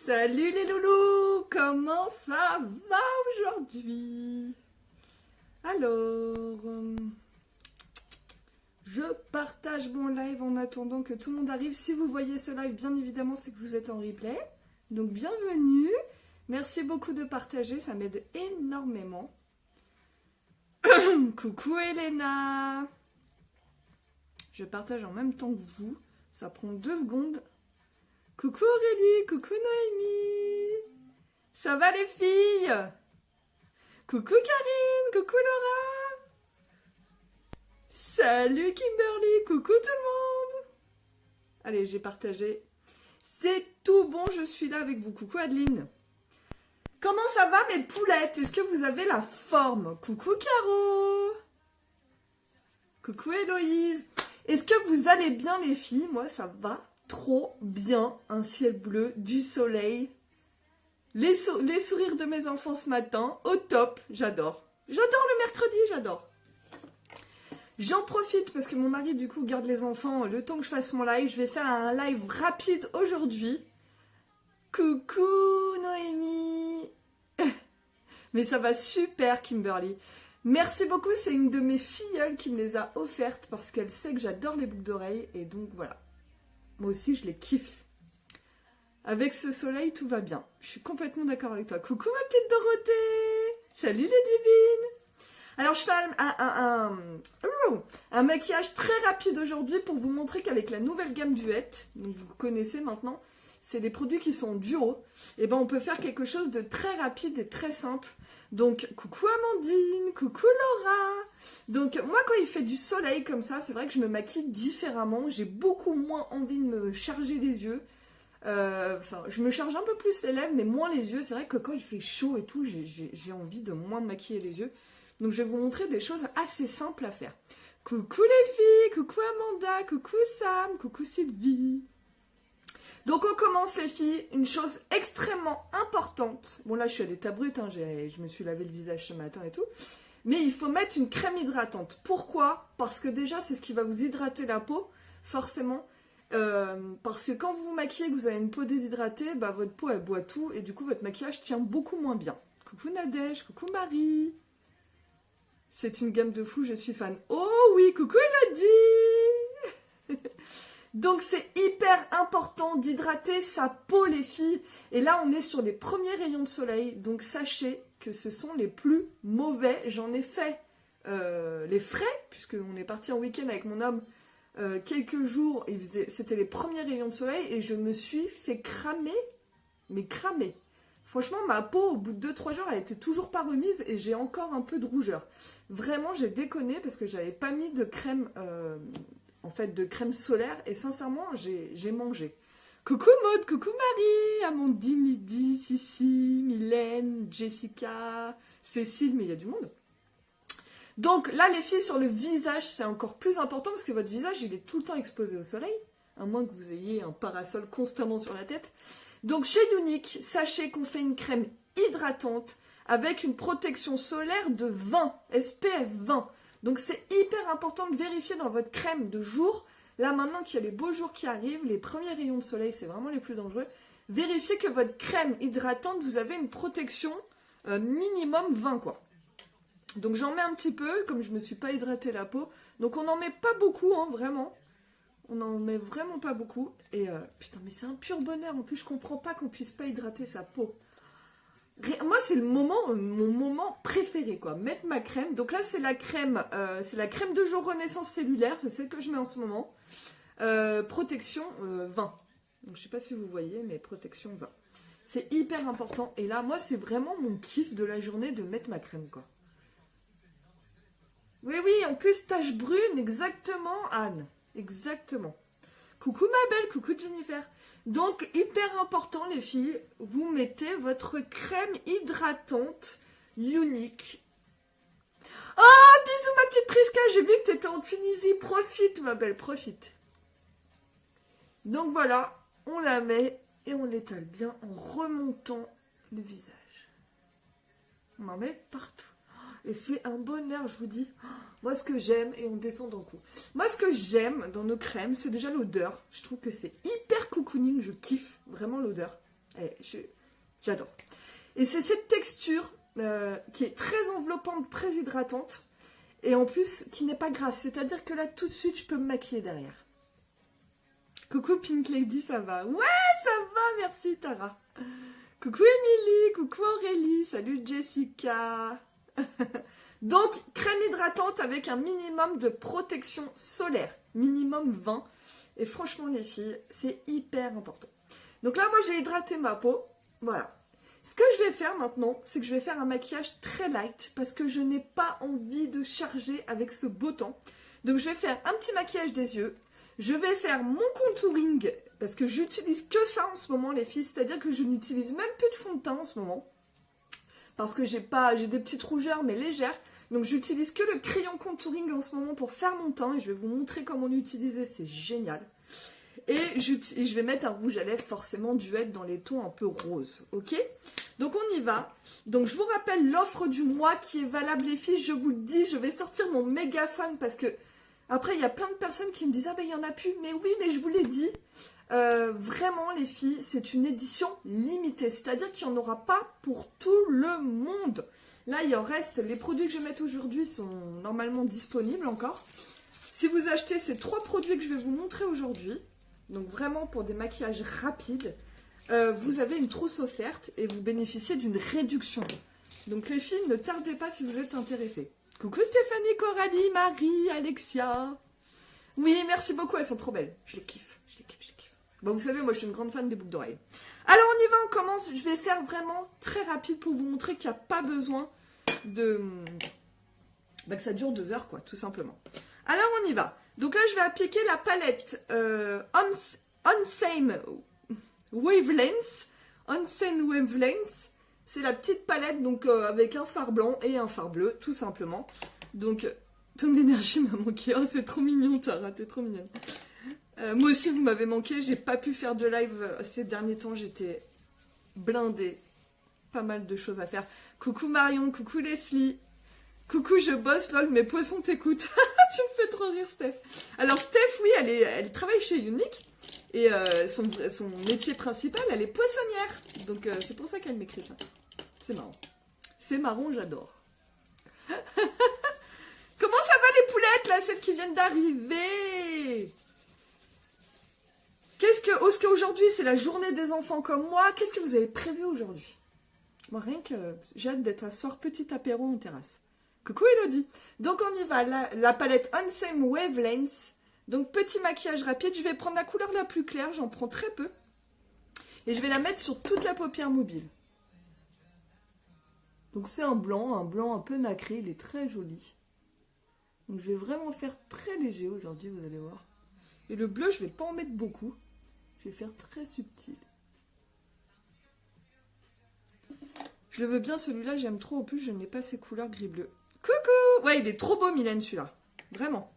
Salut les loulous, comment ça va aujourd'hui? Alors, je partage mon live en attendant que tout le monde arrive. Si vous voyez ce live, bien évidemment, c'est que vous êtes en replay. Donc bienvenue, merci beaucoup de partager, ça m'aide énormément. Coucou Elena, je partage en même temps que vous, ça prend 2 secondes. Coucou Aurélie, coucou Noémie. Ça va les filles? Coucou Karine, coucou Laura. Salut Kimberly, coucou tout le monde. Allez, j'ai partagé. C'est tout bon, je suis là avec vous. Coucou Adeline. Comment ça va mes poulettes? Est-ce que vous avez la forme? Coucou Caro. Coucou Héloïse. Est-ce que vous allez bien les filles? Moi ça va trop bien. Un ciel bleu, du soleil. Les sourires de mes enfants ce matin, au top, j'adore. J'adore le mercredi, j'adore. J'en profite parce que mon mari du coup garde les enfants le temps que je fasse mon live. Je vais faire un live rapide aujourd'hui. Coucou Noémie. Mais ça va super Kimberly. Merci beaucoup, c'est une de mes filleules qui me les a offertes parce qu'elle sait que j'adore les boucles d'oreilles et donc voilà. Moi aussi je les kiffe. Avec ce soleil, tout va bien. Je suis complètement d'accord avec toi. Coucou ma petite Dorothée. Salut les divines. Alors je fais un maquillage très rapide aujourd'hui pour vous montrer qu'avec la nouvelle gamme Duette, donc vous connaissez maintenant, c'est des produits qui sont duo, et ben on peut faire quelque chose de très rapide et très simple. Donc coucou Amandine, coucou Laura. Donc moi quand il fait du soleil comme ça, c'est vrai que je me maquille différemment. J'ai beaucoup moins envie de me charger les yeux. Je me charge un peu plus les lèvres, mais moins les yeux. C'est vrai que quand il fait chaud et tout, j'ai envie de moins me maquiller les yeux. Donc je vais vous montrer des choses assez simples à faire. Coucou les filles, coucou Amanda, coucou Sam, coucou Sylvie. Donc on commence les filles, une chose extrêmement importante. Bon là je suis à l'état brut, hein, je me suis lavé le visage ce matin et tout. Mais il faut mettre une crème hydratante. Pourquoi? Parce que déjà c'est ce qui va vous hydrater la peau, forcément. Parce que quand vous vous maquillez, que vous avez une peau déshydratée, bah votre peau elle boit tout et du coup votre maquillage tient beaucoup moins bien. Coucou Nadège, coucou Marie. C'est une gamme de fou, je suis fan. Oh oui, coucou Elodie. Donc c'est hyper important d'hydrater sa peau les filles. Et là on est sur les premiers rayons de soleil, donc sachez que ce sont les plus mauvais. J'en ai fait les frais, puisqu'on est parti en week-end avec mon homme quelques jours, c'était les premiers rayons de soleil et je me suis fait cramer, mais cramer. Franchement, ma peau, au bout de 2-3 jours, elle était toujours pas remise et j'ai encore un peu de rougeur. Vraiment, j'ai déconné parce que j'avais pas mis de crème, de crème solaire et sincèrement, j'ai mangé. Coucou Maud, coucou Marie, Amandine, Lydie, Sissi, Mylène, Jessica, Cécile, mais il y a du monde. Donc là, les filles, sur le visage, c'est encore plus important parce que votre visage, il est tout le temps exposé au soleil, à moins que vous ayez un parasol constamment sur la tête. Donc chez Younique, sachez qu'on fait une crème hydratante avec une protection solaire de 20, SPF 20. Donc c'est hyper important de vérifier dans votre crème de jour. Là maintenant qu'il y a les beaux jours qui arrivent, les premiers rayons de soleil, c'est vraiment les plus dangereux. Vérifiez que votre crème hydratante, vous avez une protection minimum 20 quoi. Donc j'en mets un petit peu, comme je ne me suis pas hydraté la peau. Donc on n'en met pas beaucoup, hein, vraiment. On n'en met vraiment pas beaucoup. Et putain, mais c'est un pur bonheur. En plus, je comprends pas qu'on puisse pas hydrater sa peau. Moi, c'est mon moment préféré, quoi. Mettre ma crème. Donc là, c'est la crème de jour Renaissance cellulaire. C'est celle que je mets en ce moment. Protection 20. Donc je sais pas si vous voyez, mais protection 20. C'est hyper important. Et là, moi, c'est vraiment mon kiff de la journée de mettre ma crème, quoi. Oui, oui, en plus, tache brune, exactement, Anne. Exactement. Coucou ma belle, coucou Jennifer. Donc, hyper important, les filles, vous mettez votre crème hydratante Younique. Oh, bisous ma petite Priska, j'ai vu que tu étais en Tunisie. Profite, ma belle, profite. Donc voilà, on la met et on l'étale bien en remontant le visage. On en met partout. Et c'est un bonheur, je vous dis. Moi, ce que j'aime, et on descend d'un coup. Moi, ce que j'aime dans nos crèmes, c'est déjà l'odeur. Je trouve que c'est hyper cocooning, je kiffe vraiment l'odeur. J'adore. Et c'est cette texture qui est très enveloppante, très hydratante, et en plus qui n'est pas grasse. C'est-à-dire que là, tout de suite, je peux me maquiller derrière. Coucou Pink Lady, ça va? Ouais, ça va, merci Tara. Coucou Émilie, coucou Aurélie, salut Jessica. Donc, crème hydratante avec un minimum de protection solaire, minimum 20. Et franchement les filles, c'est hyper important. Donc là, moi j'ai hydraté ma peau, voilà. Ce que je vais faire maintenant, c'est que je vais faire un maquillage très light parce que je n'ai pas envie de charger avec ce beau temps. Donc je vais faire un petit maquillage des yeux. Je vais faire mon contouring parce que j'utilise que ça en ce moment les filles. C'est-à-dire que je n'utilise même plus de fond de teint en ce moment. Parce que j'ai des petites rougeurs mais légères. Donc j'utilise que le crayon contouring en ce moment pour faire mon teint. Et je vais vous montrer comment l'utiliser, c'est génial. Et je vais mettre un rouge à lèvres forcément duet dans les tons un peu roses, ok? Donc on y va. Donc je vous rappelle l'offre du mois qui est valable les filles. Je vous le dis, je vais sortir mon mégaphone parce que après il y a plein de personnes qui me disent « Ah ben il n'y en a plus ». Mais oui, mais je vous l'ai dit. Vraiment les filles, c'est une édition limitée. C'est-à-dire qu'il n'y en aura pas pour tout le monde. Là il en reste, les produits que je vais mettre aujourd'hui sont normalement disponibles encore. Si vous achetez ces 3 produits que je vais vous montrer aujourd'hui, donc vraiment pour des maquillages rapides, vous avez une trousse offerte et vous bénéficiez d'une réduction. Donc les filles, ne tardez pas si vous êtes intéressées. Coucou Stéphanie, Coralie, Marie, Alexia. Oui, merci beaucoup, elles sont trop belles. Je les kiffe, je les kiffe, je les kiffe. Bon, vous savez, moi je suis une grande fan des boucles d'oreilles. Alors on y va, on commence. Je vais faire vraiment très rapide pour vous montrer qu'il n'y a pas besoin de... que ça dure 2 heures, quoi, tout simplement. Alors on y va. Donc là je vais appliquer la palette Unsane Wavelength. Unsane Wavelength. C'est la petite palette donc avec un fard blanc et un fard bleu, tout simplement. Donc ton énergie m'a manqué. Oh c'est trop mignon Tara, t'es trop mignonne. Moi aussi vous m'avez manqué, j'ai pas pu faire de live ces derniers temps, j'étais blindée. Pas mal de choses à faire. Coucou Marion, coucou Leslie. Coucou, je bosse, lol, mes poissons t'écoutent. Tu me fais trop rire, Steph. Alors, Steph, oui, elle travaille chez Unique. Et son métier principal, elle est poissonnière. Donc, c'est pour ça qu'elle m'écrit ça. C'est marrant. C'est marrant, j'adore. Comment ça va les poulettes, là, celles qui viennent d'arriver? Est-ce qu'aujourd'hui, c'est la journée des enfants comme moi? Qu'est-ce que vous avez prévu aujourd'hui? Moi, rien que j'ai hâte d'être un soir petit apéro en terrasse. Coucou Elodie. Donc on y va, la palette Unsame Wavelength. Donc petit maquillage rapide, je vais prendre la couleur la plus claire, j'en prends très peu. Et je vais la mettre sur toute la paupière mobile. Donc c'est un blanc un peu nacré, il est très joli. Donc je vais vraiment faire très léger aujourd'hui, vous allez voir. Et le bleu, je vais pas en mettre beaucoup. Je vais faire très subtil. Je le veux bien celui-là, j'aime trop. En plus, je n'ai pas ces couleurs gris-bleu. Coucou! Ouais, il est trop beau, Mylène, celui-là. Vraiment.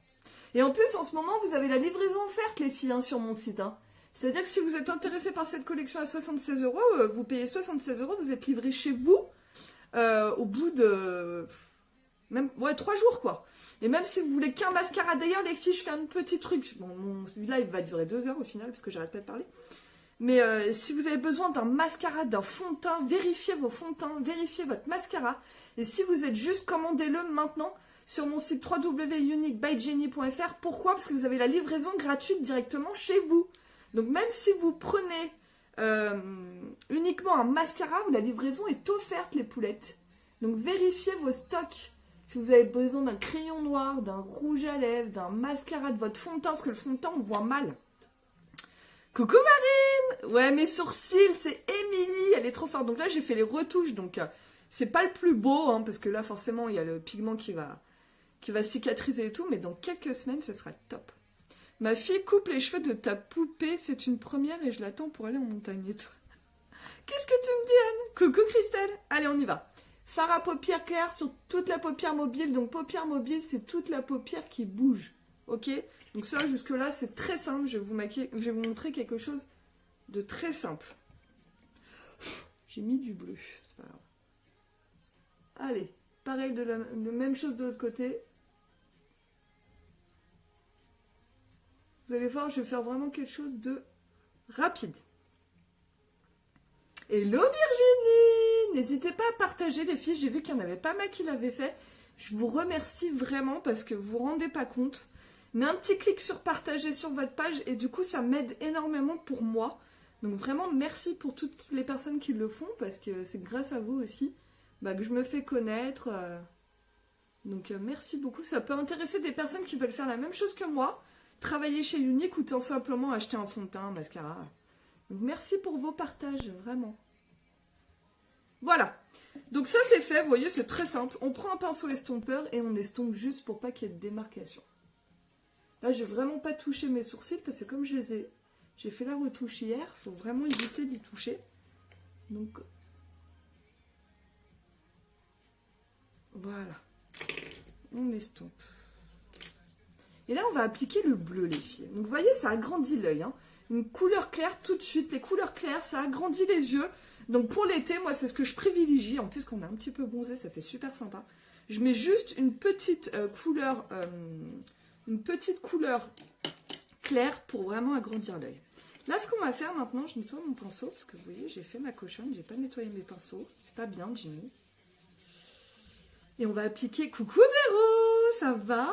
Et en plus, en ce moment, vous avez la livraison offerte, les filles, hein, sur mon site. Hein. C'est-à-dire que si vous êtes intéressé par cette collection à 76 €, vous payez 76 €, vous êtes livré chez vous au bout de... même 3 jours, quoi. Et même si vous voulez qu'un mascara, d'ailleurs, les filles, je fais un petit truc. Bon, celui-là, il va durer 2 heures au final, parce que j'arrête pas de parler. Mais si vous avez besoin d'un mascara, d'un fond de teint, vérifiez vos fonds de teint, vérifiez votre mascara. Et si vous êtes juste, commandez-le maintenant sur mon site www.uniquebyjenny.fr. Pourquoi? Parce que vous avez la livraison gratuite directement chez vous. Donc même si vous prenez uniquement un mascara, la livraison est offerte, les poulettes. Donc vérifiez vos stocks. Si vous avez besoin d'un crayon noir, d'un rouge à lèvres, d'un mascara, de votre fond de teint, parce que le fond de teint, on voit mal. Coucou Marine! Ouais, mes sourcils, c'est Émilie, elle est trop forte. Donc là, j'ai fait les retouches, donc c'est pas le plus beau, hein, parce que là, forcément, il y a le pigment qui va cicatriser et tout, mais dans quelques semaines, ce sera top. Ma fille coupe les cheveux de ta poupée, c'est une première et je l'attends pour aller en montagne et tout. Qu'est-ce que tu me dis, Anne? Coucou Christelle! Allez, on y va. Fard à paupières claires sur toute la paupière mobile. Donc, paupière mobile, c'est toute la paupière qui bouge. Ok? Donc ça, jusque-là, c'est très simple. Je vais vous montrer quelque chose de très simple. J'ai mis du bleu. C'est pas grave. Allez, pareil, la même chose de l'autre côté. Vous allez voir, je vais faire vraiment quelque chose de rapide. Hello Virginie! N'hésitez pas à partager les filles, j'ai vu qu'il y en avait pas mal qui l'avaient fait. Je vous remercie vraiment parce que vous vous rendez pas compte. Mais un petit clic sur partager sur votre page et du coup ça m'aide énormément pour moi. Donc vraiment merci pour toutes les personnes qui le font parce que c'est grâce à vous aussi que je me fais connaître. Donc merci beaucoup, ça peut intéresser des personnes qui veulent faire la même chose que moi, travailler chez Unique ou tout simplement acheter un fond de teint, un mascara. Donc merci pour vos partages, vraiment. Voilà, donc ça c'est fait, vous voyez c'est très simple, on prend un pinceau estompeur et on estompe juste pour pas qu'il y ait de démarcation. Là j'ai vraiment pas touché mes sourcils parce que comme j'ai fait la retouche hier, il faut vraiment éviter d'y toucher. Donc voilà, on estompe. Et là on va appliquer le bleu les filles. Donc vous voyez ça agrandit l'œil, hein. Une couleur claire tout de suite, les couleurs claires ça agrandit les yeux. Donc pour l'été, moi c'est ce que je privilégie, en plus qu'on est un petit peu bronzé, ça fait super sympa. Je mets juste une petite couleur claire pour vraiment agrandir l'œil. Là ce qu'on va faire maintenant, je nettoie mon pinceau, parce que vous voyez j'ai fait ma cochonne, j'ai pas nettoyé mes pinceaux, c'est pas bien Jimmy. Et on va appliquer, coucou Véro, ça va?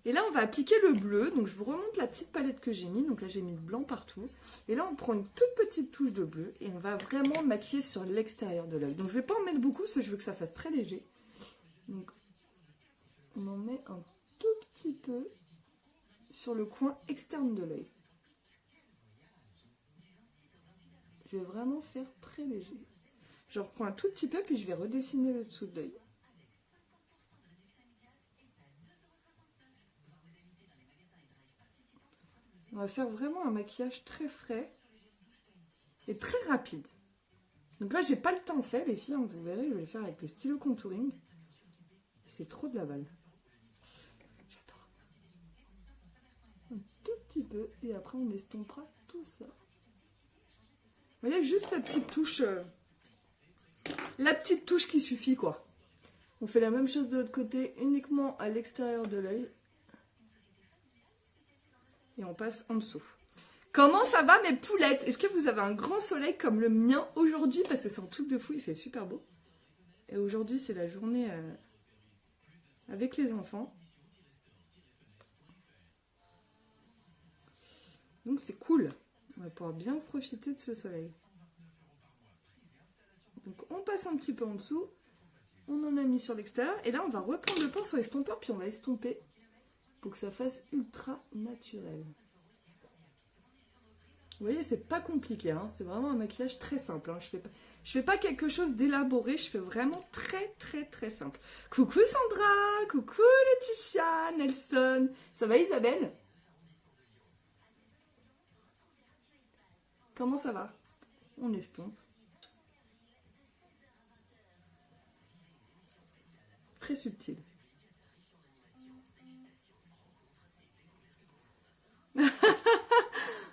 Et là, on va appliquer le bleu. Donc, je vous remonte la petite palette que j'ai mis. Donc là, j'ai mis le blanc partout. Et là, on prend une toute petite touche de bleu. Et on va vraiment maquiller sur l'extérieur de l'œil. Donc, je ne vais pas en mettre beaucoup parce que je veux que ça fasse très léger. Donc, on en met un tout petit peu sur le coin externe de l'œil. Je vais vraiment faire très léger. Je reprends un tout petit peu, puis je vais redessiner le dessous de l'œil. On va faire vraiment un maquillage très frais et très rapide. Donc là, j'ai pas le temps fait, les filles, hein, vous verrez, je vais le faire avec le stylo contouring. C'est trop de la balle. J'adore. Un tout petit peu, et après on estompera tout ça. Vous voyez, juste la petite touche qui suffit, quoi. On fait la même chose de l'autre côté, uniquement à l'extérieur de l'œil. Et on passe en dessous. Comment ça va mes poulettes? Est-ce que vous avez un grand soleil comme le mien aujourd'hui? Parce que c'est un truc de fou, il fait super beau. Et aujourd'hui c'est la journée avec les enfants. Donc c'est cool. On va pouvoir bien profiter de ce soleil. Donc on passe un petit peu en dessous. On en a mis sur l'extérieur. Et là on va reprendre le pinceau estompeur puis on va estomper. Pour que ça fasse ultra naturel. Vous voyez, c'est pas compliqué, hein, c'est vraiment un maquillage très simple. Hein. Je fais pas quelque chose d'élaboré, je fais vraiment très très très simple. Coucou Sandra, coucou Laetitia, Nelson, ça va Isabelle? Comment ça va? On estompe. Très subtil.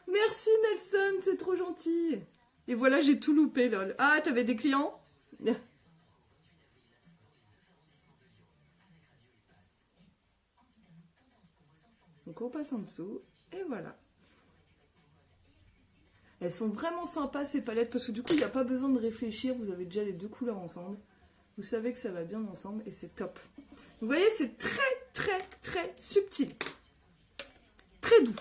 Merci Nelson, c'est trop gentil. Et voilà, j'ai tout loupé, lol. Ah, t'avais des clients? Donc on passe en dessous, et voilà. Elles sont vraiment sympas ces palettes, parce que du coup, il n'y a pas besoin de réfléchir, vous avez déjà les deux couleurs ensemble. Vous savez que ça va bien ensemble, et c'est top. Vous voyez, c'est très très très subtil. Très doux.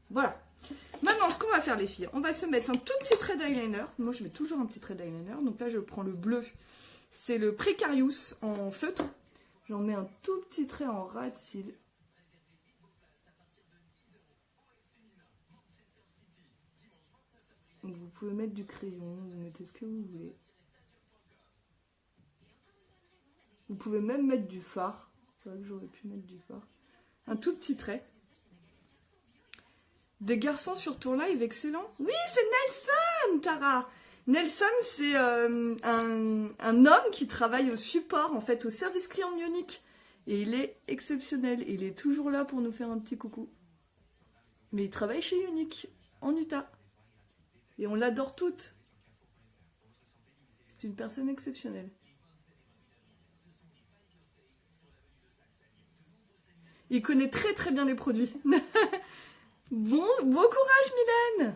Voilà. Maintenant, ce qu'on va faire les filles, on va se mettre un tout petit trait d'eyeliner. Moi, je mets toujours un petit trait d'eyeliner. Donc là, je prends le bleu. C'est le Precarious en feutre. J'en mets un tout petit trait en ras de cils. Donc vous pouvez mettre du crayon, vous mettez ce que vous voulez. Vous pouvez même mettre du fard. C'est vrai que j'aurais pu mettre du fard. Un tout petit trait. Des garçons sur ton live, excellent. Oui, c'est Nelson, Tara. Nelson, c'est un homme qui travaille au support, en fait, au service client Unique. Et il est exceptionnel. Il est toujours là pour nous faire un petit coucou. Mais il travaille chez Unique, en Utah. Et on l'adore toutes. C'est une personne exceptionnelle. Il connaît très très bien les produits. Bon courage, Mylène.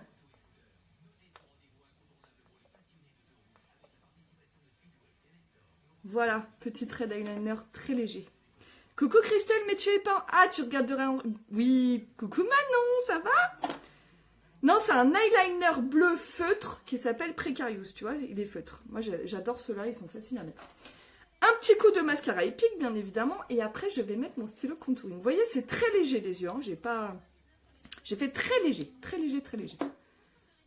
Voilà, petit trait d'eyeliner très léger. Coucou Christelle, mais tu es pas... Ah, tu regarderais en... Oui, coucou Manon, ça va? Non, c'est un eyeliner bleu feutre qui s'appelle Precarious, tu vois, il est feutre. Moi, j'adore ceux-là, ils sont faciles à mettre. Un petit coup de mascara épique, bien évidemment, et après, je vais mettre mon stylo contouring. Vous voyez, c'est très léger les yeux, hein, j'ai fait très léger, très léger, très léger.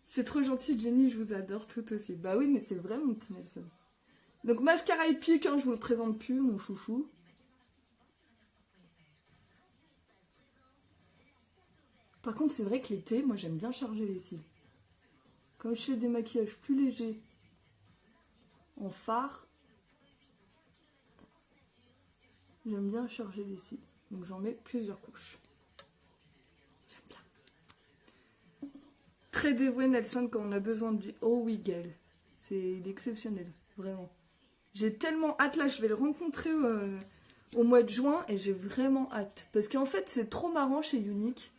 C'est trop gentil, Jenny, je vous adore tout aussi. Bah oui, mais c'est vrai, mon petit Nelson. Donc, mascara épique, hein, je vous le présente plus, mon chouchou. Par contre, c'est vrai que l'été, moi, j'aime bien charger les cils. Quand je fais des maquillages plus légers en fard, j'aime bien charger les cils. Donc, j'en mets plusieurs couches. J'aime bien. Très dévoué, Nelson, quand on a besoin de lui. Oh oui, Gaël. Il est exceptionnel, vraiment. J'ai tellement hâte, là, je vais le rencontrer au mois de juin et j'ai vraiment hâte. Parce qu'en fait, c'est trop marrant chez Younique.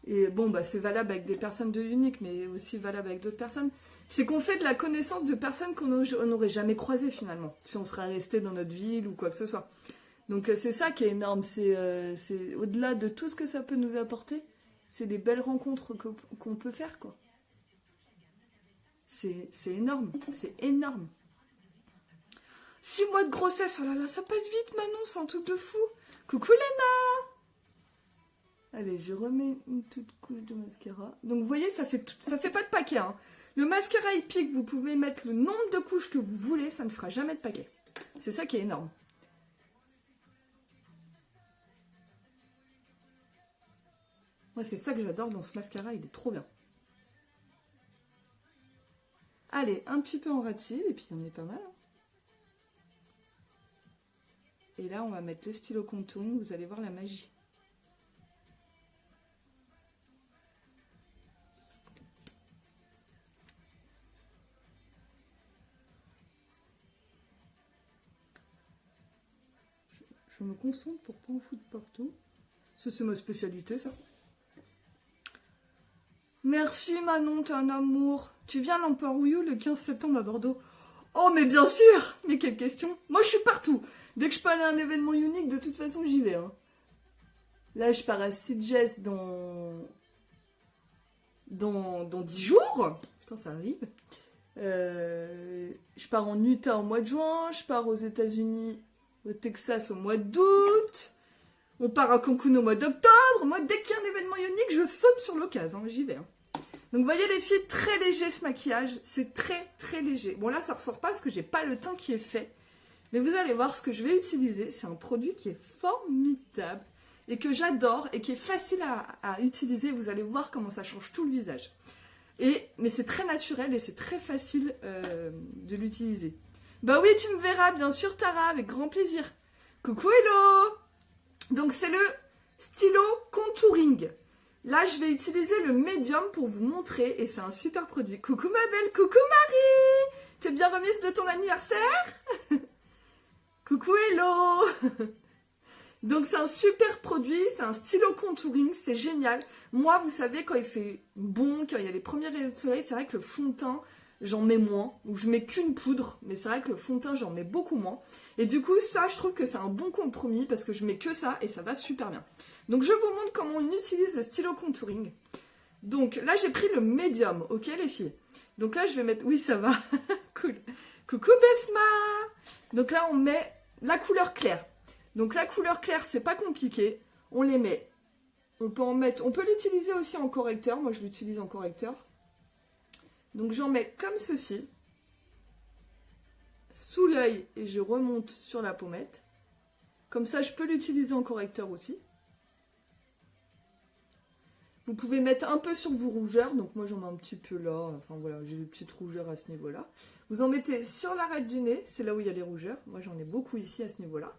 Et bon, bah, c'est valable avec des personnes de Younique, mais aussi valable avec d'autres personnes. C'est qu'on fait de la connaissance de personnes qu'on n'aurait jamais croisées finalement, si on serait resté dans notre ville ou quoi que ce soit. Donc c'est ça qui est énorme, c'est au-delà de tout ce que ça peut nous apporter, c'est des belles rencontres qu'on peut faire, quoi. C'est énorme, c'est énorme. 6 mois de grossesse, oh là là, ça passe vite Manon, c'est un truc de fou. Coucou Léna. Allez, je remets une toute couche de mascara. Donc, vous voyez, ça fait pas de paquet. Hein. Le mascara épique, vous pouvez mettre le nombre de couches que vous voulez, ça ne fera jamais de paquet. C'est ça qui est énorme. Moi, c'est ça que j'adore dans ce mascara, il est trop bien. Allez, un petit peu en ras de cils, et puis on est pas mal. Hein. Et là, on va mettre le stylo contouring, vous allez voir la magie. Je me concentre pour pas en foutre partout. Ça, c'est ma spécialité, ça. Merci Manon, t'es un amour. Tu viens à l'Empereur Wii le 15 septembre à Bordeaux? Oh, mais bien sûr! Mais quelle question! Moi, je suis partout. Dès que je peux aller à un événement unique, de toute façon, j'y vais. Hein. Là, je pars à Sitges dans 10 jours. Putain, ça arrive. Je pars en Utah au mois de juin. Je pars aux États-Unis, au Texas au mois d'août. On part à Cancun au mois d'octobre. Moi, dès qu'il y a un événement unique, je saute sur l'occasion. J'y vais. Hein. Donc, vous voyez les filles, très léger ce maquillage. C'est très, très léger. Bon, là, ça ressort pas parce que j'ai pas le teint qui est fait. Mais vous allez voir ce que je vais utiliser. C'est un produit qui est formidable et que j'adore et qui est facile à utiliser. Vous allez voir comment ça change tout le visage. Mais c'est très naturel et c'est très facile de l'utiliser. Bah oui, tu me verras, bien sûr, Tara, avec grand plaisir. Coucou, hello! Donc, c'est le stylo contouring. Là, je vais utiliser le médium pour vous montrer et c'est un super produit. Coucou ma belle, coucou Marie! T'es bien remise de ton anniversaire? Coucou, hello! Donc, c'est un super produit, c'est un stylo contouring, c'est génial. Moi, vous savez, quand il fait bon, quand il y a les premiers rayons de soleil, c'est vrai que le fond de teint, j'en mets moins, ou je mets qu'une poudre, mais c'est vrai que le fond de teint, j'en mets beaucoup moins. Et du coup, ça, je trouve que c'est un bon compromis, parce que je mets que ça, et ça va super bien. Donc, je vous montre comment on utilise le stylo contouring. Donc, là, j'ai pris le médium, ok, les filles? Donc là, je vais mettre... Oui, ça va, cool. Coucou, Besma! Donc là, on met la couleur claire. Donc, la couleur claire, c'est pas compliqué. On les met... On peut l'utiliser aussi en correcteur. Moi, je l'utilise en correcteur. Donc j'en mets comme ceci, sous l'œil et je remonte sur la pommette. Comme ça, je peux l'utiliser en correcteur aussi. Vous pouvez mettre un peu sur vos rougeurs, donc moi j'en mets un petit peu là, enfin voilà, j'ai des petites rougeurs à ce niveau-là. Vous en mettez sur l'arête du nez, c'est là où il y a les rougeurs. Moi j'en ai beaucoup ici à ce niveau-là.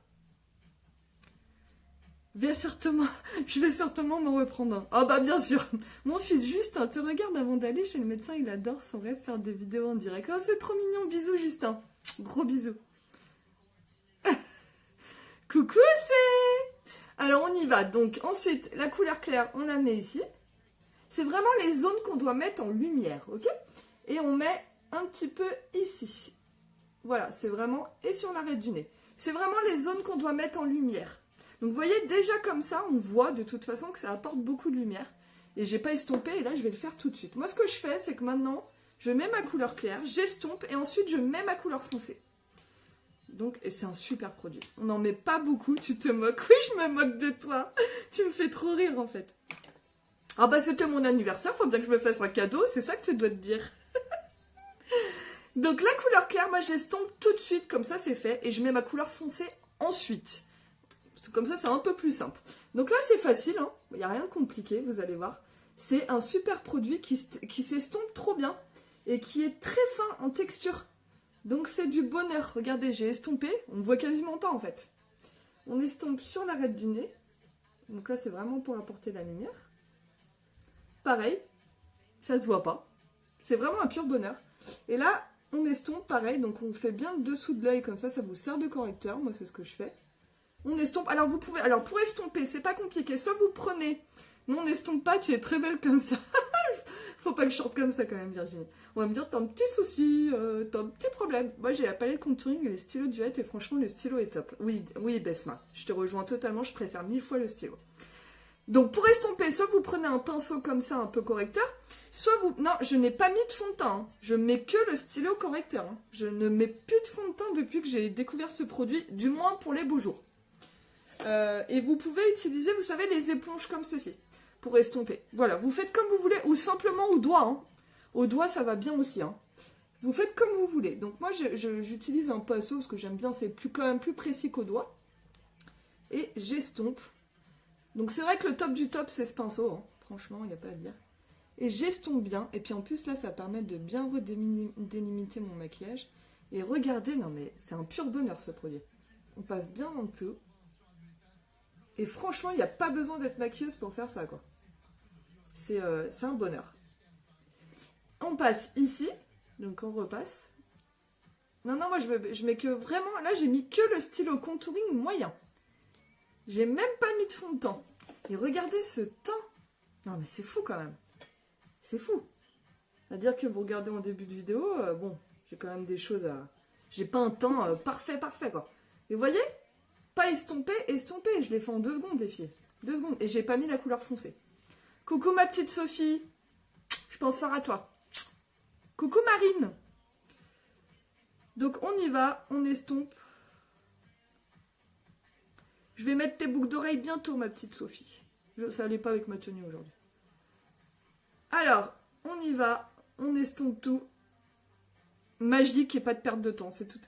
Je vais certainement me reprendre un. Ah bah bien sûr. Mon fils Justin te regarde avant d'aller chez le médecin, il adore son rêve faire des vidéos en direct. Oh c'est trop mignon, bisous Justin. Gros bisous. Coucou c'est. Alors on y va. Donc ensuite la couleur claire on la met ici. C'est vraiment les zones qu'on doit mettre en lumière, ok? Et on met un petit peu ici. Voilà, c'est vraiment, et sur l'arête du nez. C'est vraiment les zones qu'on doit mettre en lumière. Donc vous voyez, déjà comme ça, on voit de toute façon que ça apporte beaucoup de lumière. Et j'ai pas estompé, et là je vais le faire tout de suite. Moi ce que je fais, c'est que maintenant, je mets ma couleur claire, j'estompe, et ensuite je mets ma couleur foncée. Donc, et c'est un super produit. On n'en met pas beaucoup, tu te moques. Oui, je me moque de toi. Tu me fais trop rire en fait. Ah bah c'était mon anniversaire, faut bien que je me fasse un cadeau, c'est ça que tu dois te dire. Donc la couleur claire, moi j'estompe tout de suite, comme ça c'est fait, et je mets ma couleur foncée ensuite. Comme ça c'est un peu plus simple. Donc là c'est facile, hein. Il n'y a rien de compliqué, vous allez voir. C'est un super produit qui s'estompe trop bien, et qui est très fin en texture. Donc c'est du bonheur. Regardez, j'ai estompé, on ne voit quasiment pas en fait. On estompe sur l'arête du nez. Donc là c'est vraiment pour apporter la lumière. Pareil, ça se voit pas. C'est vraiment un pur bonheur. Et là, on estompe pareil, donc on fait bien le dessous de l'œil comme ça vous sert de correcteur. Moi, c'est ce que je fais. On estompe. Alors, vous pouvez. Alors, pour estomper, c'est pas compliqué. Soit vous prenez. Non, on estompe pas, tu es très belle comme ça. Faut pas que je chante comme ça quand même, Virginie. On va me dire, t'as un petit souci, t'as un petit problème. Moi, j'ai la palette contouring et les stylos Duette, et franchement, le stylo est top. Oui, oui, Besma, je te rejoins totalement, je préfère 1000 fois le stylo. Donc pour estomper, soit vous prenez un pinceau comme ça, un peu correcteur, soit vous... Non, je n'ai pas mis de fond de teint, hein. Je mets que le stylo correcteur. Hein. Je ne mets plus de fond de teint depuis que j'ai découvert ce produit, du moins pour les beaux jours. Et vous pouvez utiliser, vous savez, les éponges comme ceci, pour estomper. Voilà, vous faites comme vous voulez, ou simplement au doigt. Hein. Au doigt, ça va bien aussi. Hein. Vous faites comme vous voulez. Donc moi, j'utilise un pinceau, parce que j'aime bien, c'est quand même plus précis qu'au doigt. Et j'estompe. Donc c'est vrai que le top du top, c'est ce pinceau, hein. Franchement, il n'y a pas à dire. Et j'estompe bien, et puis en plus là, ça permet de bien redélimiter mon maquillage. Et regardez, non mais c'est un pur bonheur ce produit. On passe bien en dessous. Et franchement, il n'y a pas besoin d'être maquilleuse pour faire ça, quoi. C'est un bonheur. On passe ici, donc on repasse. Non, non, moi je mets que vraiment, là j'ai mis que le stylo contouring moyen. J'ai même pas mis de fond de teint. Et regardez ce teint. Non mais c'est fou quand même. C'est fou. C'est-à-dire que vous regardez en début de vidéo, bon, j'ai quand même des choses à... J'ai pas un teint parfait quoi. Et vous voyez, pas estompé. Je l'ai fait en 2 secondes les filles. 2 secondes. Et j'ai pas mis la couleur foncée. Coucou ma petite Sophie. Je pense fort à toi. Coucou Marine. Donc on y va, on estompe. Je vais mettre tes boucles d'oreilles bientôt, ma petite Sophie. Ça allait pas avec ma tenue aujourd'hui. Alors, on y va. On estompe tout. Magique et pas de perte de temps, c'est tout.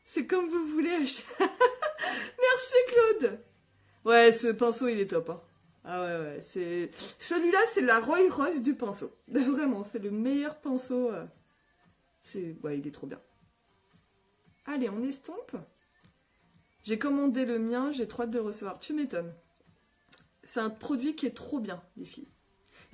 C'est comme vous voulez. Merci Claude. Ouais, ce pinceau, il est top. Hein. Ah ouais, c'est... Celui-là, c'est la Roy Royce du pinceau. Vraiment, c'est le meilleur pinceau. Ouais, il est trop bien. Allez, on estompe. J'ai commandé le mien, j'ai trop hâte de le recevoir. Tu m'étonnes. C'est un produit qui est trop bien, les filles.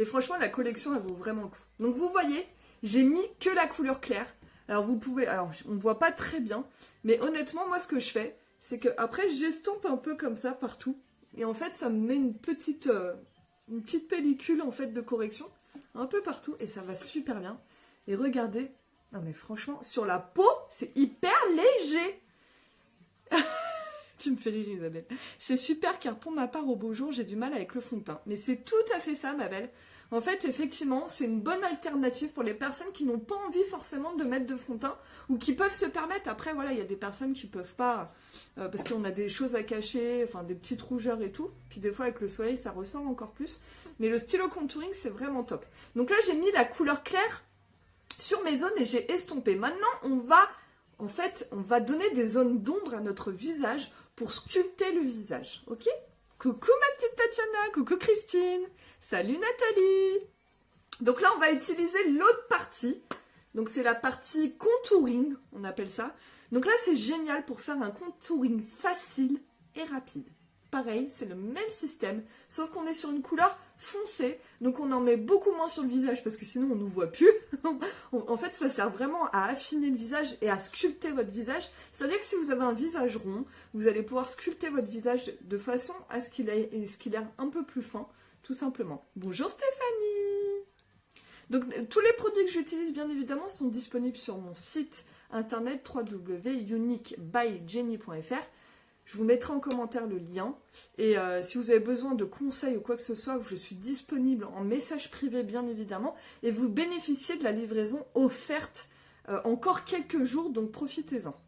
Et franchement, la collection, elle vaut vraiment le coup. Donc vous voyez, j'ai mis que la couleur claire. Alors vous pouvez... Alors, on ne voit pas très bien. Mais honnêtement, moi, ce que je fais, c'est que après j'estompe un peu comme ça, partout. Et en fait, ça me met une petite pellicule, en fait, de correction. Un peu partout. Et ça va super bien. Et regardez. Non, mais franchement, sur la peau, c'est hyper léger. Tu me fais rire Isabelle. C'est super car pour ma part au beau jour j'ai du mal avec le fond de teint. Mais c'est tout à fait ça ma belle. En fait effectivement c'est une bonne alternative pour les personnes qui n'ont pas envie forcément de mettre de fond de teint. Ou qui peuvent se permettre. Après voilà il y a des personnes qui peuvent pas. Parce qu'on a des choses à cacher. Enfin des petites rougeurs et tout. Puis des fois avec le soleil ça ressort encore plus. Mais le stylo contouring c'est vraiment top. Donc là j'ai mis la couleur claire sur mes zones et j'ai estompé. Maintenant on va donner des zones d'ombre à notre visage pour sculpter le visage, ok? Coucou ma petite Tatiana, coucou Christine, salut Nathalie. Donc là, on va utiliser l'autre partie. Donc c'est la partie contouring, on appelle ça. Donc là, c'est génial pour faire un contouring facile et rapide. Pareil, c'est le même système, sauf qu'on est sur une couleur foncée, donc on en met beaucoup moins sur le visage, parce que sinon on ne nous voit plus. En fait, ça sert vraiment à affiner le visage et à sculpter votre visage. C'est-à-dire que si vous avez un visage rond, vous allez pouvoir sculpter votre visage de façon à ce qu'il ait un peu plus fin, tout simplement. Bonjour Stéphanie! Donc tous les produits que j'utilise bien évidemment sont disponibles sur mon site internet www.uniquebyjenny.fr. Je vous mettrai en commentaire le lien. Et si vous avez besoin de conseils ou quoi que ce soit, je suis disponible en message privé bien évidemment. Et vous bénéficiez de la livraison offerte encore quelques jours, donc profitez-en.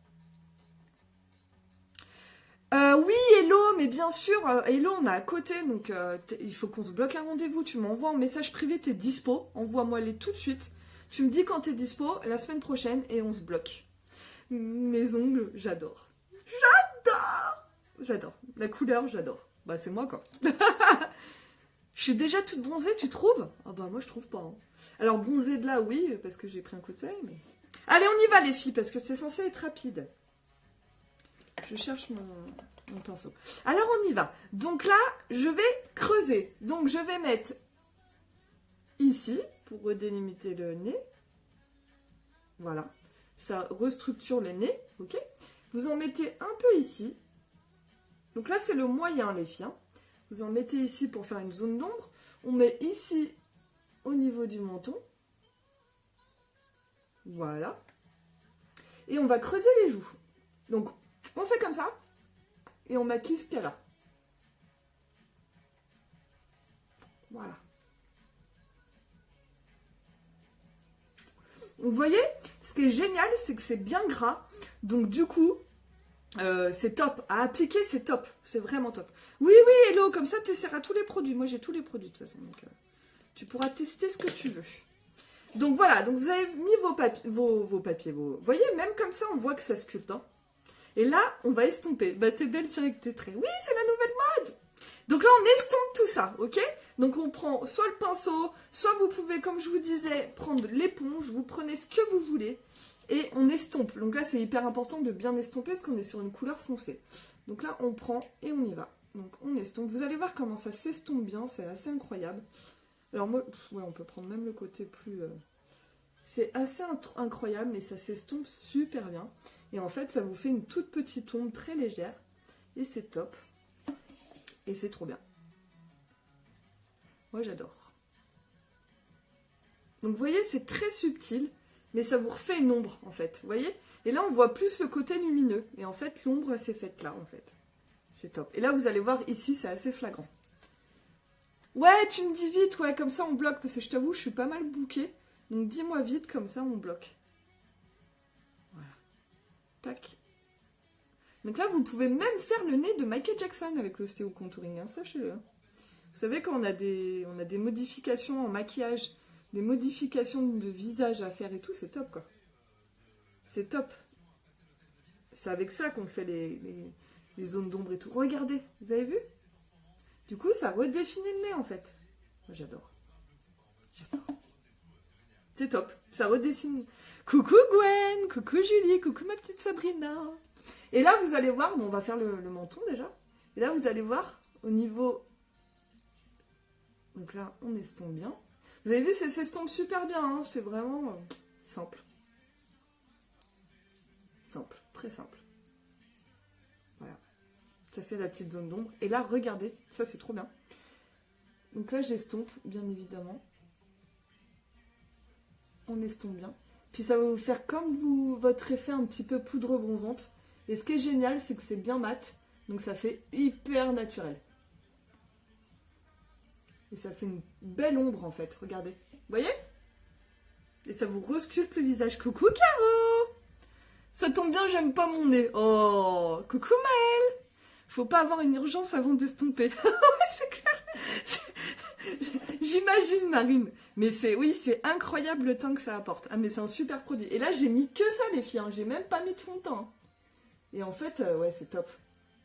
Oui, hello, mais bien sûr, hello, on est à côté, donc il faut qu'on se bloque un rendez-vous. Tu m'envoies en message privé tes dispo, envoie-moi les tout de suite. Tu me dis quand t'es dispo, la semaine prochaine, et on se bloque. Mes ongles, j'adore. J'adore. La couleur, j'adore. Bah, c'est moi, quoi. Je suis déjà toute bronzée, tu trouves? Ah bah, moi, je trouve pas. Hein. Alors, bronzée de là, oui, parce que j'ai pris un coup de soleil, mais... Allez, on y va, les filles, parce que c'est censé être rapide. Je cherche mon pinceau. Alors, on y va. Donc là, je vais creuser. Donc, je vais mettre ici, pour délimiter le nez. Voilà. Ça restructure les nez, ok? Vous en mettez un peu ici. Donc là, c'est le moyen, les filles. Hein. Vous en mettez ici pour faire une zone d'ombre. On met ici, au niveau du menton. Voilà. Et on va creuser les joues. Donc, on fait comme ça. Et on maquille ce qu'il y a là. Voilà. Vous voyez, ce qui est génial, c'est que c'est bien gras. Donc, du coup, c'est top. À appliquer, c'est top. C'est vraiment top. Oui, oui, hello, comme ça, tu essaieras tous les produits. Moi, j'ai tous les produits, de toute façon. Donc, tu pourras tester ce que tu veux. Donc, voilà. Donc, vous avez mis vos papiers. Vous voyez, même comme ça, on voit que ça sculpte. Hein. Et là, on va estomper. Bah, t'es belle, tiens, avec tes traits. Oui, c'est la nouvelle mode. Donc là, on estompe tout ça, ok? Donc, on prend soit le pinceau, soit vous pouvez, comme je vous disais, prendre l'éponge. Vous prenez ce que vous voulez. Et on estompe. Donc là, c'est hyper important de bien estomper parce qu'on est sur une couleur foncée. Donc là, on prend et on y va. Donc on estompe. Vous allez voir comment ça s'estompe bien. C'est assez incroyable. Alors moi, ouais, on peut prendre même le côté plus... C'est assez incroyable, mais ça s'estompe super bien. Et en fait, ça vous fait une toute petite ombre très légère. Et c'est top. Et c'est trop bien. Moi, j'adore. Donc vous voyez, c'est très subtil. Mais ça vous refait une ombre, en fait. Vous voyez? Et là, on voit plus le côté lumineux. Et en fait, l'ombre, s'est faite là, en fait. C'est top. Et là, vous allez voir, ici, c'est assez flagrant. Ouais, tu me dis vite, ouais, comme ça, on bloque. Parce que je t'avoue, je suis pas mal bouquée. Donc, dis-moi vite, comme ça, on bloque. Voilà. Tac. Donc là, vous pouvez même faire le nez de Michael Jackson avec l'ostéocontouring, hein, sachez-le. Vous savez, quand on a des modifications en maquillage, des modifications de visage à faire et tout, c'est top, quoi. C'est top. C'est avec ça qu'on fait les zones d'ombre et tout. Regardez, vous avez vu? Du coup, ça redéfinit le nez, en fait. Moi, j'adore. J'adore. C'est top. Ça redessine. Coucou Gwen, coucou Julie, coucou ma petite Sabrina. Et là, vous allez voir, bon, on va faire le menton déjà. Et là, vous allez voir, au niveau... Donc là, on estompe bien. Vous avez vu, ça s'estompe super bien, hein. C'est vraiment simple. Simple, très simple. Voilà. Ça fait la petite zone d'ombre. Et là, regardez, ça c'est trop bien. Donc là, j'estompe, bien évidemment. On estompe bien. Puis ça va vous faire comme votre effet un petit peu poudre bronzante. Et ce qui est génial, c'est que c'est bien mat. Donc ça fait hyper naturel. Et ça fait une belle ombre en fait, regardez. Vous voyez? Et ça vous resculpte le visage. Coucou Caro! Ça tombe bien, j'aime pas mon nez. Oh, coucou Maëlle! Faut pas avoir une urgence avant d'estomper. C'est clair. J'imagine Marine. Mais oui, c'est incroyable le teint que ça apporte. Ah mais c'est un super produit. Et là, j'ai mis que ça les filles. Hein. J'ai même pas mis de fond de teint. Et en fait, ouais, c'est top.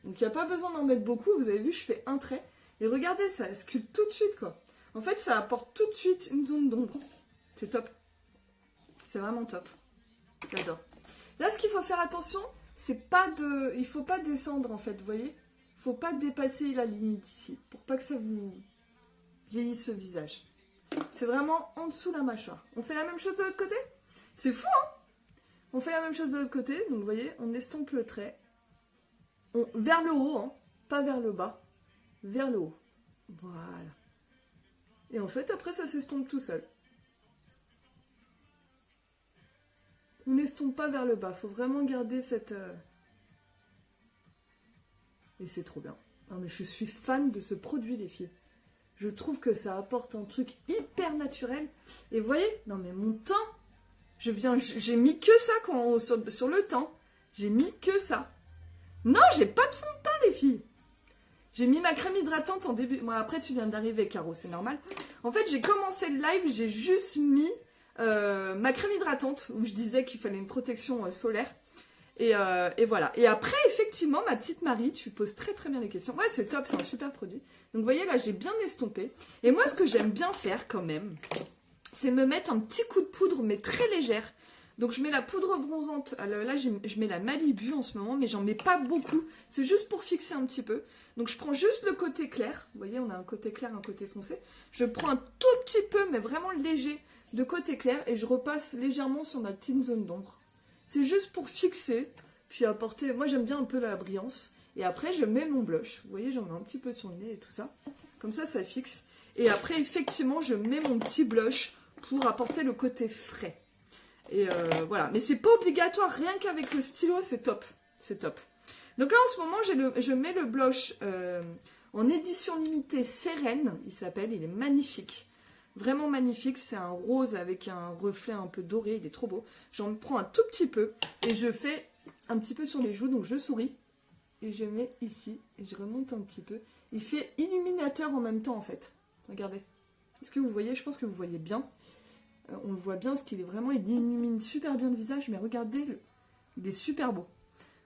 Donc il n'y a pas besoin d'en mettre beaucoup. Vous avez vu, je fais un trait. Et regardez, ça sculpte tout de suite, quoi. En fait, ça apporte tout de suite une zone d'ombre. C'est top. C'est vraiment top. J'adore. Là, ce qu'il faut faire attention, c'est pas de... Il faut pas descendre, en fait, vous voyez? Il faut pas dépasser la limite ici, pour pas que ça vous vieillisse le visage. C'est vraiment en dessous de la mâchoire. On fait la même chose de l'autre côté? C'est fou, hein? On fait la même chose de l'autre côté. Donc, vous voyez, on estompe le trait. Vers le haut, hein, pas vers le bas. Vers le haut. Voilà. Et en fait, après, ça s'estompe tout seul. on n'estompe pas vers le bas. Faut vraiment garder cette... Et c'est trop bien. Non mais je suis fan de ce produit, les filles. Je trouve que ça apporte un truc hyper naturel. Et vous voyez, non mais mon teint, j'ai mis que ça sur le teint. J'ai mis que ça. Non, j'ai pas de fond de teint, les filles. J'ai mis ma crème hydratante en début... Bon, après, tu viens d'arriver, Caro, c'est normal. En fait, j'ai commencé le live, j'ai juste mis ma crème hydratante, où je disais qu'il fallait une protection solaire. Et voilà. Et après, effectivement, ma petite Marie, tu poses très très bien les questions. Ouais, c'est top, c'est un super produit. Donc, vous voyez, là, j'ai bien estompé. Et moi, ce que j'aime bien faire, quand même, c'est me mettre un petit coup de poudre, mais très légère. Donc, je mets la poudre bronzante. Alors, là, je mets la Malibu en ce moment, mais j'en mets pas beaucoup. C'est juste pour fixer un petit peu. Donc, je prends juste le côté clair. Vous voyez, on a un côté clair, un côté foncé. Je prends un tout petit peu, mais vraiment léger, de côté clair. Et je repasse légèrement sur ma petite zone d'ombre. C'est juste pour fixer, puis apporter... Moi, j'aime bien un peu la brillance. Et après, je mets mon blush. Vous voyez, j'en mets un petit peu sur le nez et tout ça. Comme ça fixe. Et après, effectivement, je mets mon petit blush pour apporter le côté frais. Et voilà. Mais c'est pas obligatoire. Rien qu'avec le stylo, c'est top. C'est top. Donc là, en ce moment, je mets le blush en édition limitée Sérène. Il s'appelle. Il est magnifique. Vraiment magnifique, c'est un rose avec un reflet un peu doré, il est trop beau. J'en prends un tout petit peu et je fais un petit peu sur les joues, donc je souris. Et je mets ici, et je remonte un petit peu. Il fait illuminateur en même temps en fait. Regardez. Est-ce que vous voyez? Je pense que vous voyez bien. On le voit bien parce qu'il est vraiment, il illumine super bien le visage, mais regardez, il est super beau.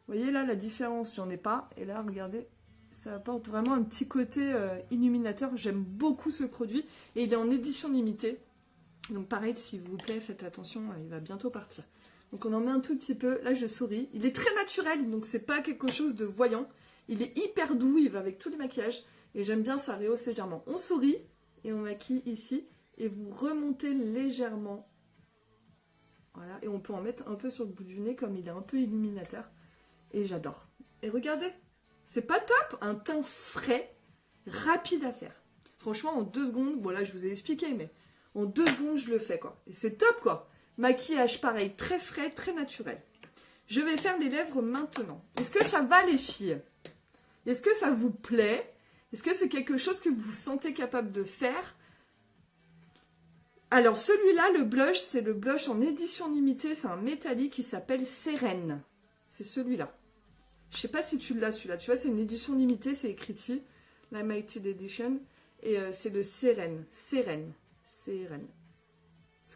Vous voyez là la différence, j'en ai pas. Et là, regardez. Ça apporte vraiment un petit côté illuminateur. J'aime beaucoup ce produit. Et il est en édition limitée. Donc pareil, s'il vous plaît, faites attention, il va bientôt partir. Donc on en met un tout petit peu. Là, je souris. Il est très naturel, donc c'est pas quelque chose de voyant. Il est hyper doux, il va avec tous les maquillages. Et j'aime bien, ça rehausse légèrement. On sourit et on maquille ici. Et vous remontez légèrement. Voilà. Et on peut en mettre un peu sur le bout du nez, comme il est un peu illuminateur. Et j'adore. Et regardez. C'est pas top, un teint frais, rapide à faire. Franchement, en 2 secondes, bon là je vous ai expliqué, mais en 2 secondes je le fais quoi. Et c'est top quoi. Maquillage pareil, très frais, très naturel. Je vais faire les lèvres maintenant. Est-ce que ça va les filles? Est-ce que ça vous plaît? Est-ce que c'est quelque chose que vous vous sentez capable de faire? Alors celui-là, le blush, c'est le blush en édition limitée, c'est un métallique qui s'appelle Sérène. C'est celui-là. Je sais pas si tu l'as celui-là, tu vois, c'est une édition limitée, c'est écrit ici, la Limited Edition, et c'est le Sérène, Sérène. C'est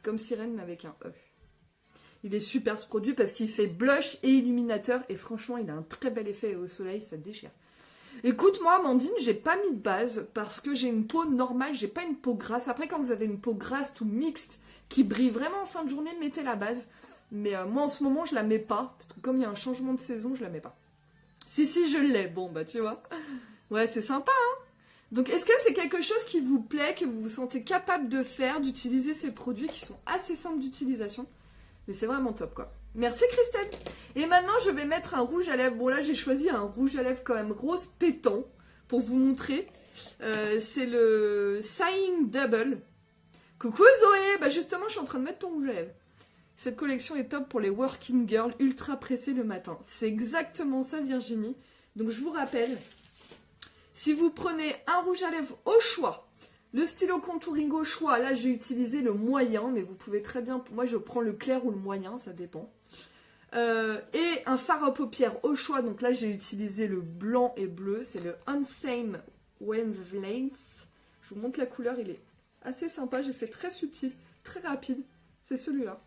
comme sirène mais avec un E. Il est super ce produit parce qu'il fait blush et illuminateur, et franchement, il a un très bel effet au soleil, ça déchire. Écoute, moi, Amandine, j'ai pas mis de base parce que j'ai une peau normale, j'ai pas une peau grasse. Après, quand vous avez une peau grasse tout mixte qui brille vraiment en fin de journée, mettez la base. Mais moi, en ce moment, je la mets pas parce que comme il y a un changement de saison, je la mets pas. Si, je l'ai. Bon, bah, tu vois. Ouais, c'est sympa, hein. Donc, est-ce que c'est quelque chose qui vous plaît, que vous vous sentez capable de faire, d'utiliser ces produits qui sont assez simples d'utilisation? Mais c'est vraiment top, quoi. Merci, Christelle. Et maintenant, je vais mettre un rouge à lèvres. Bon, là, j'ai choisi un rouge à lèvres quand même rose pétant pour vous montrer. C'est le Sighing Double. Coucou, Zoé. Bah, justement, je suis en train de mettre ton rouge à lèvres. Cette collection est top pour les working girls ultra pressées le matin. C'est exactement ça, Virginie. Donc, je vous rappelle, si vous prenez un rouge à lèvres au choix, le stylo contouring au choix, là, j'ai utilisé le moyen, mais vous pouvez très bien... Moi, je prends le clair ou le moyen, ça dépend. Et un fard à paupières au choix, donc là, j'ai utilisé le blanc et bleu. C'est le Unsame Wavelength. Je vous montre la couleur, il est assez sympa. J'ai fait très subtil, très rapide. C'est celui-là.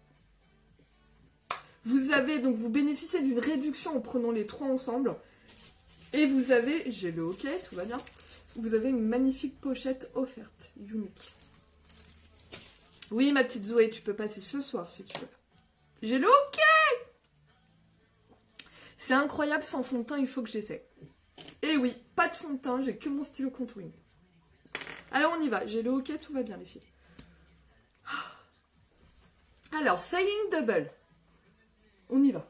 Vous avez, donc vous bénéficiez d'une réduction en prenant les 3 ensemble. Et vous avez, j'ai le OK, tout va bien. Vous avez une magnifique pochette offerte, unique. Oui, ma petite Zoé, tu peux passer ce soir si tu veux. J'ai le OK. C'est incroyable, sans fond de teint, il faut que j'essaie. Et oui, pas de fond de teint, j'ai que mon stylo contouring. Alors on y va, j'ai le OK, tout va bien les filles. Alors, Sighing Double. On y va.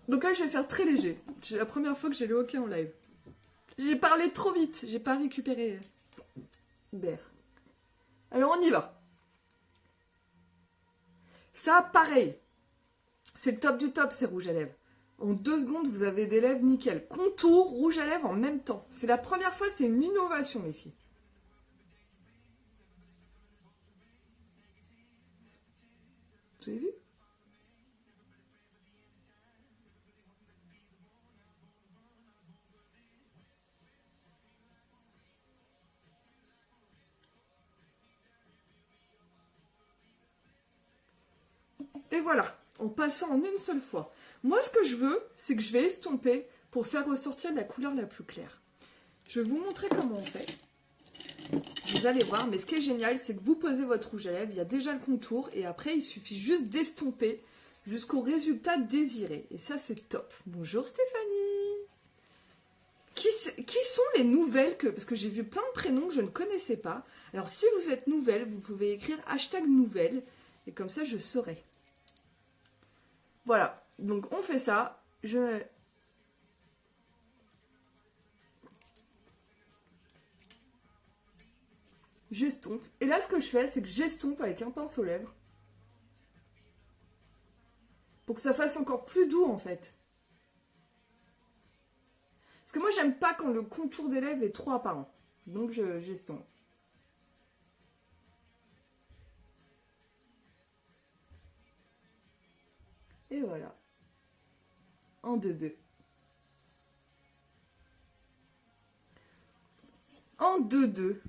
Donc là, je vais faire très léger. C'est la première fois que j'ai le OK en live. J'ai parlé trop vite. J'ai pas récupéré d'air. Alors, on y va. Ça, pareil. C'est le top du top, ces rouges à lèvres. En 2 secondes, vous avez des lèvres nickel. Contour, rouge à lèvres en même temps. C'est la première fois, c'est une innovation, les filles. Vous avez vu? Et voilà, en passant en une seule fois. Moi, ce que je veux, c'est que je vais estomper pour faire ressortir la couleur la plus claire. Je vais vous montrer comment on fait. Vous allez voir, mais ce qui est génial, c'est que vous posez votre rouge à lèvres, il y a déjà le contour, et après, il suffit juste d'estomper jusqu'au résultat désiré. Et ça, c'est top. Bonjour Stéphanie. Qui sont les nouvelles que... Parce que j'ai vu plein de prénoms que je ne connaissais pas. Alors, si vous êtes nouvelle, vous pouvez écrire #nouvelle, et comme ça, je saurai. Voilà, donc on fait ça. J'estompe. Et là, ce que je fais, c'est que j'estompe avec un pinceau lèvres. Pour que ça fasse encore plus doux, en fait. Parce que moi, j'aime pas quand le contour des lèvres est trop apparent. Donc, j'estompe. Et voilà. En 2-2. En 2-2.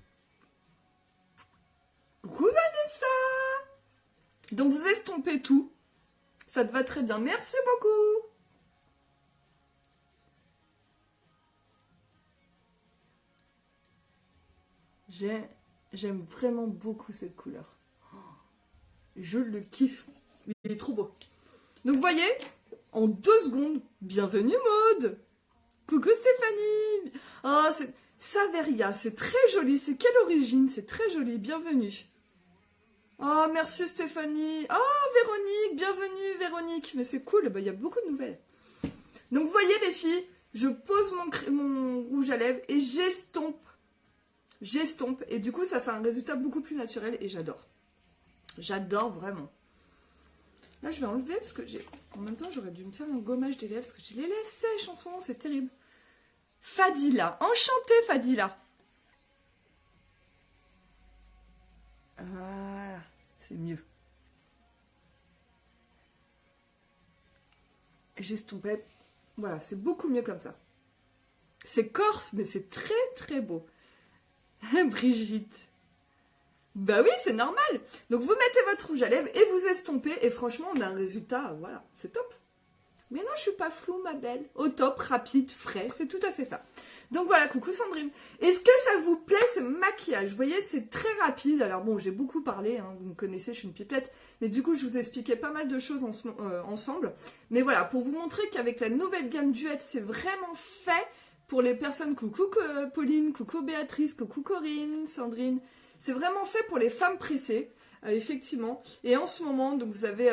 Coucou Vanessa! Donc vous estompez tout. Ça te va très bien. Merci beaucoup! J'aime vraiment beaucoup cette couleur. Je le kiffe. Il est trop beau. Donc vous voyez, en 2 secondes, bienvenue Maude! Coucou Stéphanie! Oh, c'est Saveria, c'est très joli. C'est quelle origine? C'est très joli. Bienvenue. Oh, merci Stéphanie. Oh, Véronique, bienvenue Véronique. Mais c'est cool, il y a beaucoup de nouvelles. Donc vous voyez les filles, je pose mon rouge à lèvres et j'estompe. J'estompe. Et du coup, ça fait un résultat beaucoup plus naturel et j'adore. J'adore vraiment. Là, je vais enlever parce que en même temps, j'aurais dû me faire un gommage des lèvres parce que j'ai les lèvres sèches en ce moment, c'est terrible. Fadila. Enchantée, Fadila. Ah, c'est mieux. J'estompais. Voilà, c'est beaucoup mieux comme ça. C'est corse, mais c'est très très beau. Brigitte. Bah oui, c'est normal. Donc vous mettez votre rouge à lèvres et vous estompez. Et franchement, on a un résultat, voilà, c'est top. Mais non, je suis pas floue, ma belle. Au top, rapide, frais, c'est tout à fait ça. Donc voilà, coucou Sandrine. Est-ce que ça vous plaît ce maquillage? Vous voyez, c'est très rapide. Alors bon, j'ai beaucoup parlé, hein, vous me connaissez, je suis une pipelette. Mais du coup, je vous expliquais pas mal de choses ensemble. Mais voilà, pour vous montrer qu'avec la nouvelle gamme Duet, c'est vraiment fait pour les personnes... Coucou Pauline, coucou Béatrice, coucou Corinne, Sandrine. C'est vraiment fait pour les femmes pressées, effectivement. Et en ce moment, donc vous avez...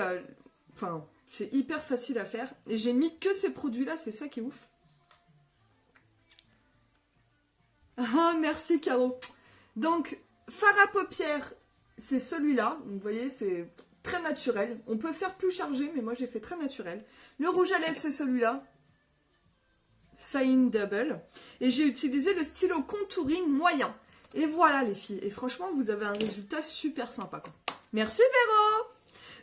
c'est hyper facile à faire. Et j'ai mis que ces produits-là, c'est ça qui est ouf. Ah, merci Caro. Donc, fard à paupières, c'est celui-là. Vous voyez, c'est très naturel. On peut faire plus chargé, mais moi j'ai fait très naturel. Le rouge à lèvres, c'est celui-là. Shine Double. Et j'ai utilisé le stylo contouring moyen. Et voilà les filles. Et franchement, vous avez un résultat super sympa, quoi. Merci Véro.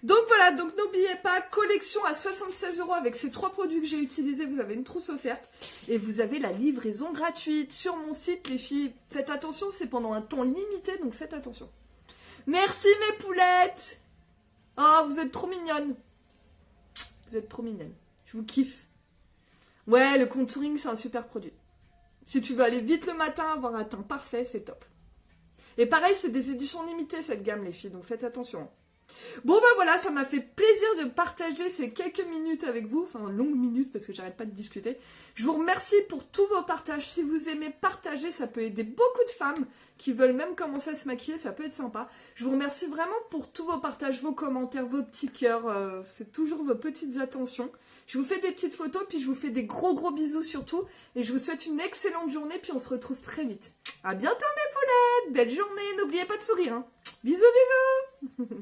Donc voilà, donc n'oubliez pas, collection à 76 € avec ces 3 produits que j'ai utilisés, vous avez une trousse offerte et vous avez la livraison gratuite sur mon site les filles. Faites attention, c'est pendant un temps limité, donc faites attention. Merci mes poulettes. Oh, vous êtes trop mignonnes. Vous êtes trop mignonnes. Je vous kiffe. Ouais, le contouring, c'est un super produit. Si tu veux aller vite le matin, avoir un teint parfait, c'est top. Et pareil, c'est des éditions limitées cette gamme les filles, donc faites attention. Bon bah voilà, ça m'a fait plaisir de partager ces quelques minutes avec vous, enfin longues minutes parce que j'arrête pas de discuter. Je vous remercie pour tous vos partages. Si vous aimez partager, ça peut aider beaucoup de femmes qui veulent même commencer à se maquiller, ça peut être sympa. Je vous remercie vraiment pour tous vos partages, vos commentaires, vos petits cœurs, c'est toujours vos petites attentions. Je vous fais des petites photos, puis je vous fais des gros bisous surtout. Et je vous souhaite une excellente journée, puis on se retrouve très vite. À bientôt mes poulettes, belle journée, n'oubliez pas de sourire. Hein. Bisous bisous.